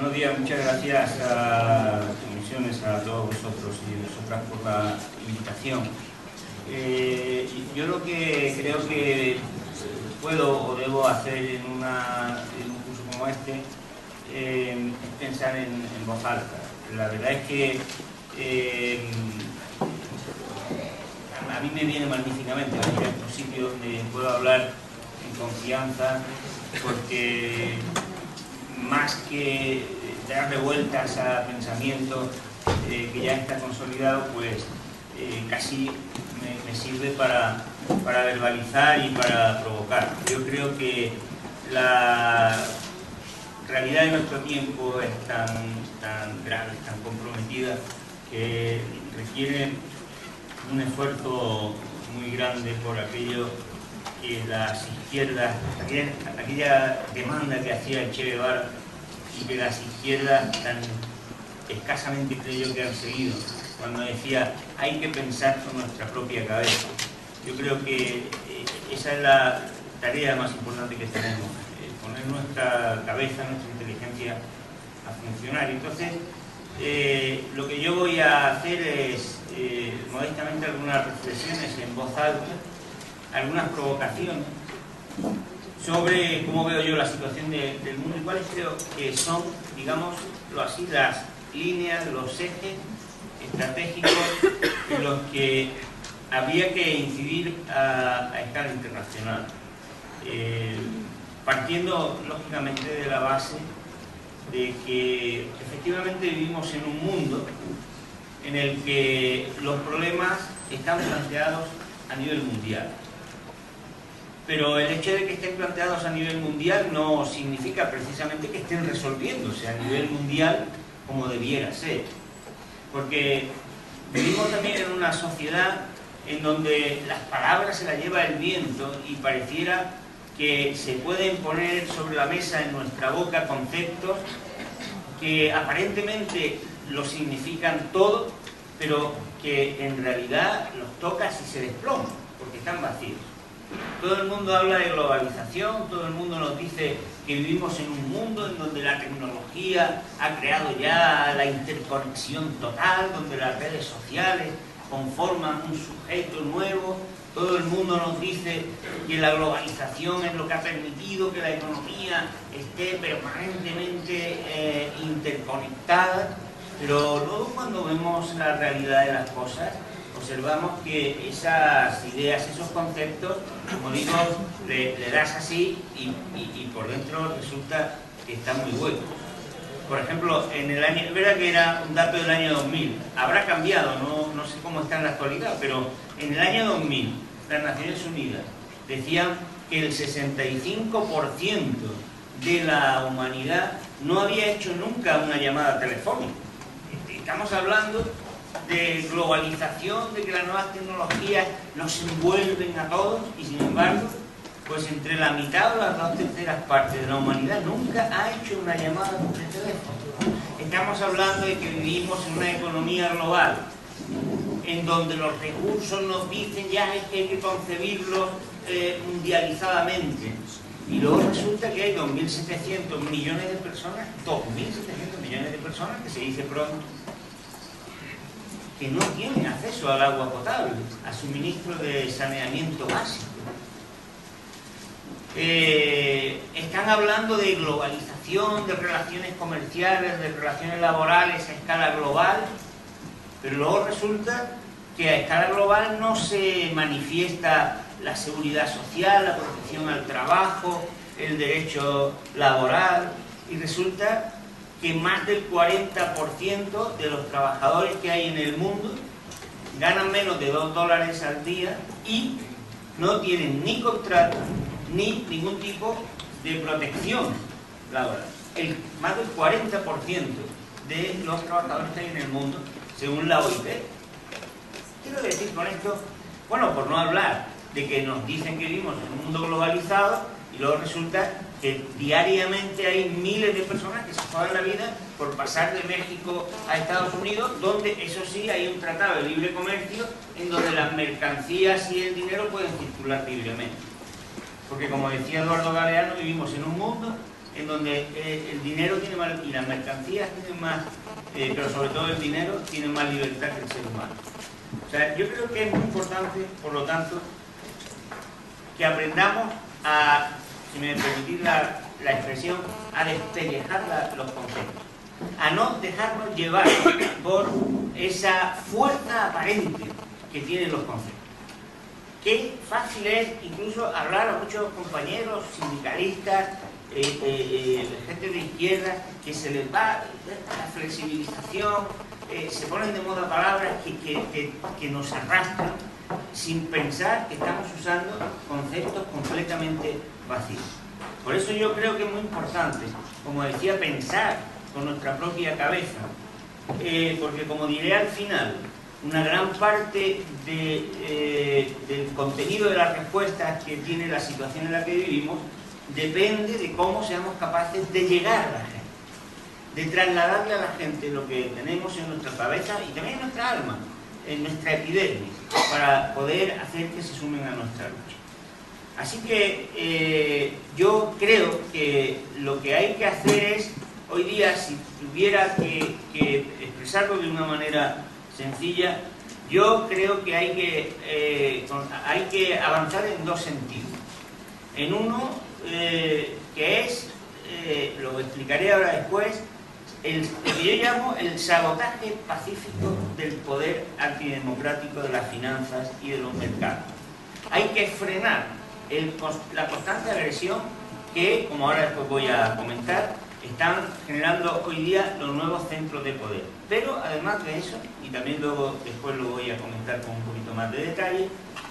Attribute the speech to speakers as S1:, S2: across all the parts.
S1: Buenos días, muchas gracias a las comisiones, a todos vosotros y vosotras por la invitación. Yo lo que creo que puedo o debo hacer en un curso como este es pensar en voz alta. La verdad es que a mí me viene magníficamente venir a estos sitios donde puedo hablar en confianza, porque más que darle vueltas a pensamientos que ya está consolidado, pues casi me sirve para verbalizar y para provocar. Yo creo que la realidad de nuestro tiempo es tan grave, tan comprometida, que requiere un esfuerzo muy grande por aquello que las izquierdas, aquella demanda que hacía el Che Guevara y que las izquierdas tan escasamente creo yo que han seguido, cuando decía hay que pensar con nuestra propia cabeza. Yo creo que esa es la tarea más importante que tenemos, poner nuestra cabeza, nuestra inteligencia a funcionar. Entonces, lo que yo voy a hacer es modestamente algunas reflexiones en voz alta, algunas provocaciones sobre cómo veo yo la situación del mundo y cuáles creo que son, digámoslo así, las líneas, los ejes estratégicos en los que habría que incidir a escala internacional, partiendo lógicamente de la base de que efectivamente vivimos en un mundo en el que los problemas están planteados a nivel mundial. Pero el hecho de que estén planteados a nivel mundial no significa precisamente que estén resolviéndose a nivel mundial como debiera ser. Porque vivimos también en una sociedad en donde las palabras se las lleva el viento y pareciera que se pueden poner sobre la mesa en nuestra boca conceptos que aparentemente lo significan todo, pero que en realidad los tocas y se desploman, porque están vacíos. Todo el mundo habla de globalización, todo el mundo nos dice que vivimos en un mundo en donde la tecnología ha creado ya la interconexión total, donde las redes sociales conforman un sujeto nuevo. Todo el mundo nos dice que la globalización es lo que ha permitido que la economía esté permanentemente interconectada, pero luego cuando vemos la realidad de las cosas, observamos que esas ideas, esos conceptos, como digo, le das así y por dentro resulta que están muy huecos. Por ejemplo, es verdad que era un dato del año 2000, habrá cambiado, no sé cómo está en la actualidad, pero en el año 2000 las Naciones Unidas decían que el 65% de la humanidad no había hecho nunca una llamada telefónica. Estamos hablando de globalización, de que las nuevas tecnologías nos envuelven a todos y sin embargo, pues entre la mitad o las 2/3 partes de la humanidad nunca ha hecho una llamada por teléfono. Estamos hablando de que vivimos en una economía global en donde los recursos nos dicen ya es que hay que concebirlos mundializadamente, y luego resulta que hay 2.700 millones de personas, 2.700 millones de personas, que se dice pronto, que no tienen acceso al agua potable, a suministro de saneamiento básico. Están hablando de globalización, de relaciones comerciales, de relaciones laborales a escala global, pero luego resulta que a escala global no se manifiesta la seguridad social, la protección al trabajo, el derecho laboral, y resulta que más del 40% de los trabajadores que hay en el mundo ganan menos de $2 al día y no tienen ni contrato ni ningún tipo de protección laboral. Más del 40% de los trabajadores que hay en el mundo, según la OIT. Quiero decir con esto, bueno, por no hablar de que nos dicen que vivimos en un mundo globalizado y luego resulta que diariamente hay miles de personas que se jodan la vida por pasar de México a Estados Unidos, donde eso sí hay un tratado de libre comercio en donde las mercancías y el dinero pueden circular libremente. Porque como decía Eduardo Galeano, vivimos en un mundo en donde el dinero tiene más, y las mercancías tienen más, pero sobre todo el dinero tiene más libertad que el ser humano. O sea, yo creo que es muy importante, por lo tanto, que aprendamos a, si me permitís la expresión, a despellejar los conceptos, a no dejarnos llevar por esa fuerza aparente que tienen los conceptos. Qué fácil es incluso hablar a muchos compañeros sindicalistas, gente de izquierda, que se les va la flexibilización, se ponen de moda palabras que nos arrastran sin pensar que estamos usando conceptos completamente vacíos. Por eso yo creo que es muy importante, como decía, pensar con nuestra propia cabeza, porque como diré al final, una gran parte del contenido de las respuestas que tiene la situación en la que vivimos depende de cómo seamos capaces de llegar a la gente, de trasladarle a la gente lo que tenemos en nuestra cabeza y también en nuestra alma, en nuestra epidermis, para poder hacer que se sumen a nuestra lucha. Así que yo creo que lo que hay que hacer es, hoy día, si tuviera que expresarlo de una manera sencilla, yo creo que hay que avanzar en dos sentidos. En uno, que es, lo explicaré ahora después, el que yo llamo el sabotaje pacífico del poder antidemocrático de las finanzas y de los mercados. Hay que frenar la constante agresión que, como ahora después voy a comentar, están generando hoy día los nuevos centros de poder. Pero además de eso, y también después lo voy a comentar con un poquito más de detalle,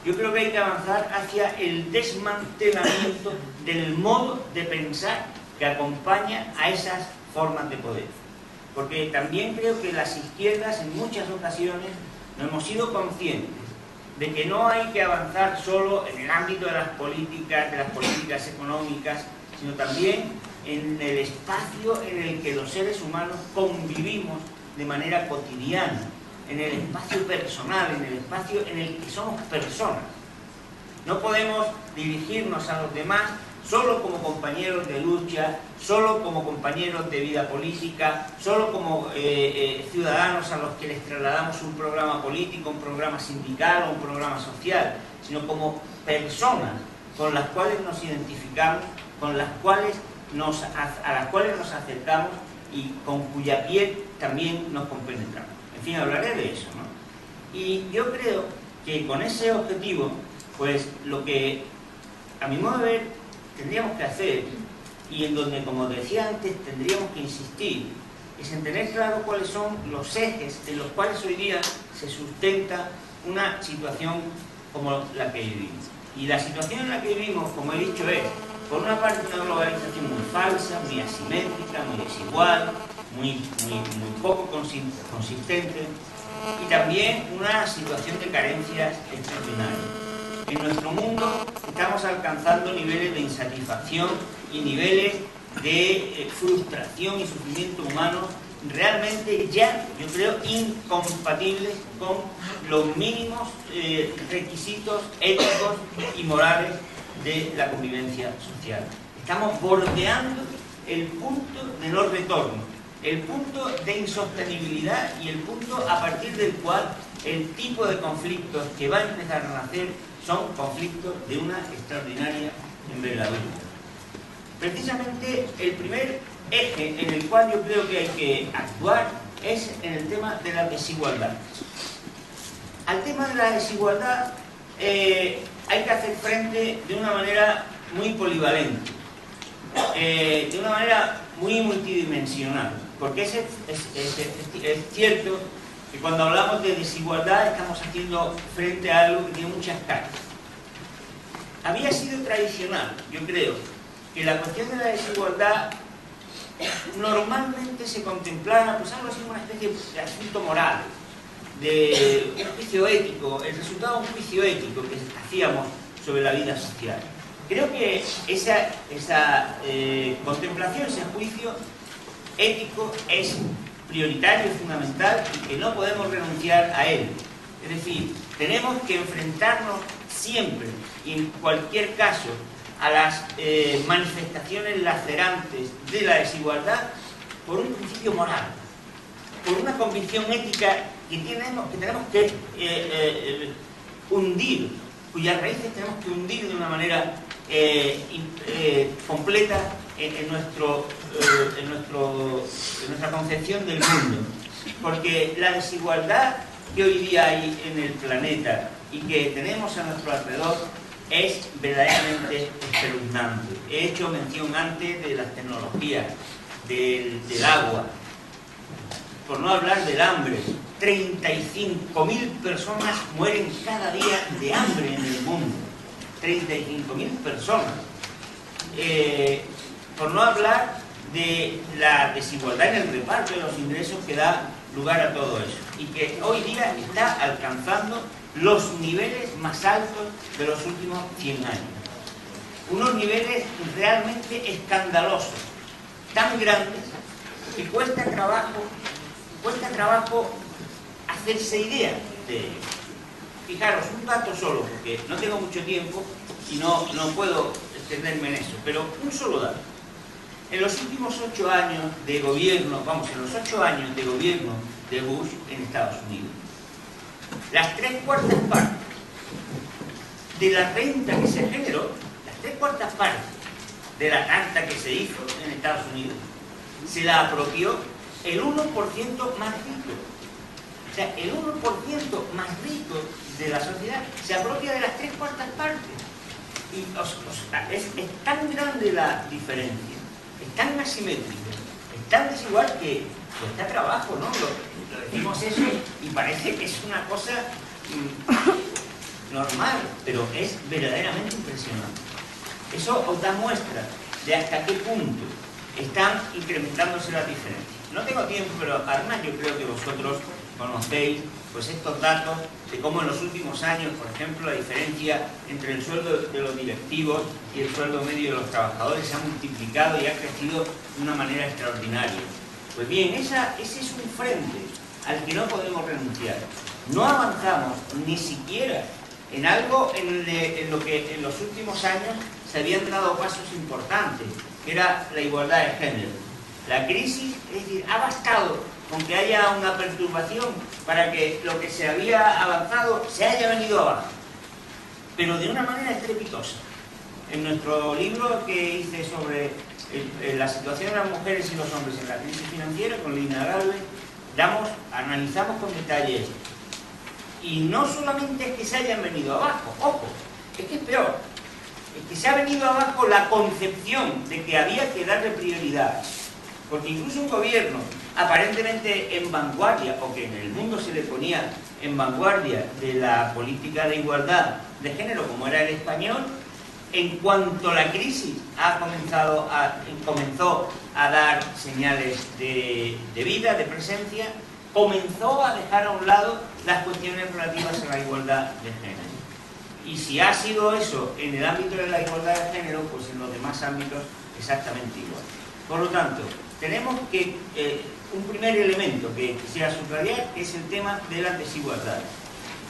S1: yo creo que hay que avanzar hacia el desmantelamiento del modo de pensar que acompaña a esas formas de poder. Porque también creo que las izquierdas en muchas ocasiones no hemos sido conscientes de que no hay que avanzar solo en el ámbito de las políticas económicas, sino también en el espacio en el que los seres humanos convivimos de manera cotidiana, en el espacio personal, en el espacio en el que somos personas. No podemos dirigirnos a los demás solo como compañeros de lucha, solo como compañeros de vida política, solo como ciudadanos a los que les trasladamos un programa político, un programa sindical o un programa social, sino como personas con las cuales nos identificamos, con las cuales a las cuales nos acercamos y con cuya piel también nos compenetramos. En fin, hablaré de eso, ¿no? Y yo creo que con ese objetivo, pues lo que a mi modo de ver tendríamos que hacer, y en donde, como decía antes, tendríamos que insistir, es en tener claro cuáles son los ejes en los cuales hoy día se sustenta una situación como la que vivimos. Y la situación en la que vivimos, como he dicho, es, por una parte, una globalización muy falsa, muy asimétrica, muy desigual, muy poco consistente, y también una situación de carencias extraordinarias. En nuestro mundo estamos alcanzando niveles de insatisfacción y niveles de frustración y sufrimiento humano realmente ya, yo creo, incompatibles con los mínimos requisitos éticos y morales de la convivencia social. Estamos bordeando el punto de no retorno, el punto de insostenibilidad y el punto a partir del cual el tipo de conflictos que va a empezar a nacer son conflictos de una extraordinaria envergadura. Precisamente el primer eje en el cual yo creo que hay que actuar es en el tema de la desigualdad. Al tema de la desigualdad hay que hacer frente de una manera muy polivalente, de una manera muy multidimensional, porque es cierto que cuando hablamos de desigualdad estamos haciendo frente a algo que tiene muchas caras. Había sido tradicional, yo creo, que la cuestión de la desigualdad normalmente se contemplara pues algo así como una especie de asunto moral, de un juicio ético, el resultado de un juicio ético que hacíamos sobre la vida social. Creo que esa contemplación, ese juicio ético es prioritario y fundamental y que no podemos renunciar a él. Es decir, tenemos que enfrentarnos siempre y en cualquier caso a las manifestaciones lacerantes de la desigualdad por un principio moral, por una convicción ética que tenemos que hundir, cuyas raíces tenemos que hundir de una manera completa en nuestra concepción del mundo. Porque la desigualdad que hoy día hay en el planeta y que tenemos a nuestro alrededor es verdaderamente espeluznante. He hecho mención antes de las tecnologías, del agua, por no hablar del hambre. 35.000 personas mueren cada día de hambre en el mundo. 35.000 personas. Por no hablar de la desigualdad en el reparto de los ingresos que da lugar a todo eso y que hoy día está alcanzando los niveles más altos de los últimos 100 años. Unos niveles realmente escandalosos, tan grandes que cuesta trabajo hacerse idea de ello. Fijaros, un dato solo, porque no tengo mucho tiempo y no puedo extenderme en eso, pero un solo dato. En los últimos 8 años de gobierno, en los 8 años de gobierno de Bush en Estados Unidos, las 3/4 partes de la renta que se generó, las 3/4 partes de la tarta que se hizo en Estados Unidos, se la apropió el 1% más rico. O sea, el 1% más rico de la sociedad se apropia de las 3/4 partes. Y es tan grande la diferencia, es tan asimétrico, es tan desigual que cuesta trabajo, ¿no? Lo decimos eso y parece que es una cosa normal, pero es verdaderamente impresionante. Eso os da muestra de hasta qué punto están incrementándose las diferencias. No tengo tiempo, pero además yo creo que vosotros conocéis pues estos datos de cómo en los últimos años, por ejemplo, la diferencia entre el sueldo de los directivos y el sueldo medio de los trabajadores se ha multiplicado y ha crecido de una manera extraordinaria. Pues bien, ese es un frente al que no podemos renunciar. No avanzamos ni siquiera en algo en lo que en los últimos años se habían dado pasos importantes, que era la igualdad de género. La crisis, es decir, ha bastado con que haya una perturbación para que lo que se había avanzado se haya venido abajo, pero de una manera estrepitosa. En nuestro libro que hice sobre la situación de las mujeres y los hombres en la crisis financiera, con Lina Galvez, analizamos con detalle esto. Y no solamente es que se hayan venido abajo, ojo, es que es peor. Es que se ha venido abajo la concepción de que había que darle prioridad. Porque incluso un gobierno aparentemente en vanguardia, o que en el mundo se le ponía en vanguardia de la política de igualdad de género, como era el español, en cuanto la crisis comenzó a dar señales de vida, de presencia, comenzó a dejar a un lado las cuestiones relativas a la igualdad de género. Y si ha sido eso en el ámbito de la igualdad de género, pues en los demás ámbitos exactamente igual. Por lo tanto, tenemos que un primer elemento que quisiera subrayar es el tema de las desigualdades.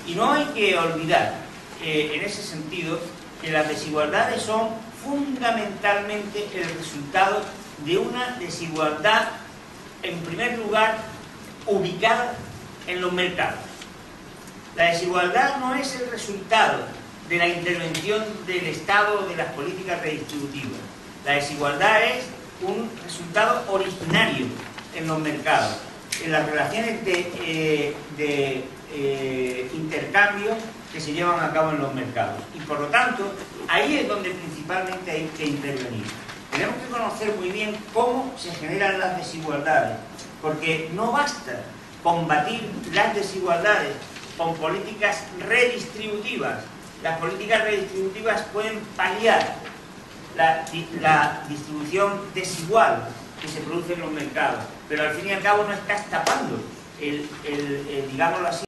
S1: Y no hay que olvidar, en ese sentido, que las desigualdades son fundamentalmente el resultado de una desigualdad, en primer lugar, ubicada en los mercados. La desigualdad no es el resultado de la intervención del Estado o de las políticas redistributivas. La desigualdad es un resultado originario en los mercados, en las relaciones de intercambio que se llevan a cabo en los mercados. Y por lo tanto, ahí es donde principalmente hay que intervenir. Tenemos que conocer muy bien cómo se generan las desigualdades, porque no basta combatir las desigualdades con políticas redistributivas. Las políticas redistributivas pueden paliar la distribución desigual que se produce en los mercados, pero al fin y al cabo no estás tapando digámoslo así,